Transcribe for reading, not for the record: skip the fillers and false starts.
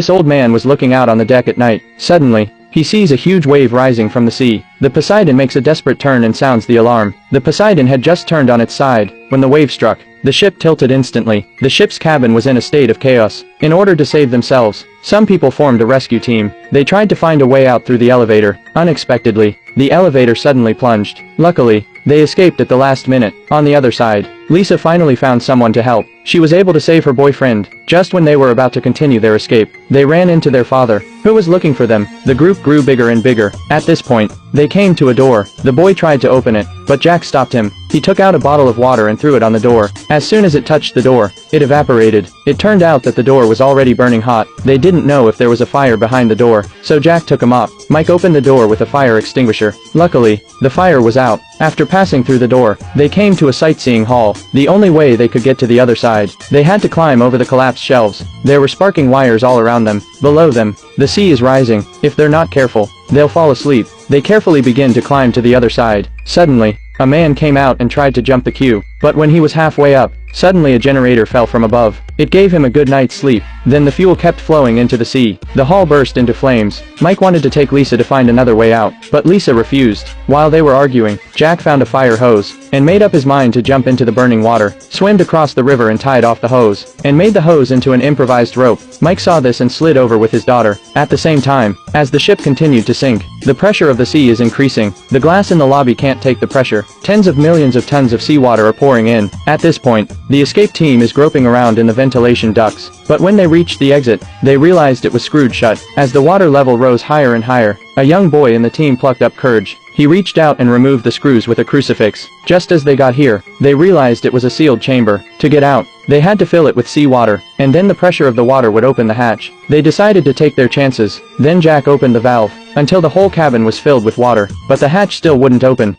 This old man was looking out on the deck at night. Suddenly, he sees a huge wave rising from the sea. The Poseidon makes a desperate turn and sounds the alarm. The Poseidon had just turned on its side when the wave struck. The ship tilted instantly. The ship's cabin was in a state of chaos. In order to save themselves, some people formed a rescue team. They tried to find a way out through the elevator. Unexpectedly, the elevator suddenly plunged. Luckily, they escaped at the last minute. On the other side, Lisa finally found someone to help. She was able to save her boyfriend. Just when they were about to continue their escape, they ran into their father, who was looking for them. The group grew bigger and bigger. At this point, they came to a door. The boy tried to open it, but Jack stopped him. He took out a bottle of water and threw it on the door. As soon as it touched the door, it evaporated. It turned out that the door was already burning hot. They didn't know if there was a fire behind the door, so Jack took a mop. Mike opened the door with a fire extinguisher. Luckily, the fire was out. After passing through the door, they came to a sightseeing hall. The only way they could get to the other side, they had to climb over the collapsed shelves. There were sparking wires all around them. Below them, the sea is rising. If they're not careful, they'll fall asleep. They carefully begin to climb to the other side. Suddenly, a man came out and tried to jump the queue, but when he was halfway up, suddenly a generator fell from above. It gave him a good night's sleep. Then the fuel kept flowing into the sea. The hall burst into flames. Mike wanted to take Lisa to find another way out, but Lisa refused. While they were arguing, Jack found a fire hose, and made up his mind to jump into the burning water, swam across the river and tied off the hose, and made the hose into an improvised rope. Mike saw this and slid over with his daughter. At the same time, as the ship continued to sink, the pressure of the sea is increasing. The glass in the lobby can't take the pressure. Tens of millions of tons of seawater are pouring in. At this point, the escape team is groping around in the ventilation ducts, but when they reached the exit, they realized it was screwed shut. As the water level rose higher and higher, a young boy in the team plucked up courage. He reached out and removed the screws with a crucifix. Just as they got here, they realized it was a sealed chamber. To get out, they had to fill it with seawater, and then the pressure of the water would open the hatch. They decided to take their chances. Then Jack opened the valve, until the whole cabin was filled with water, but the hatch still wouldn't open.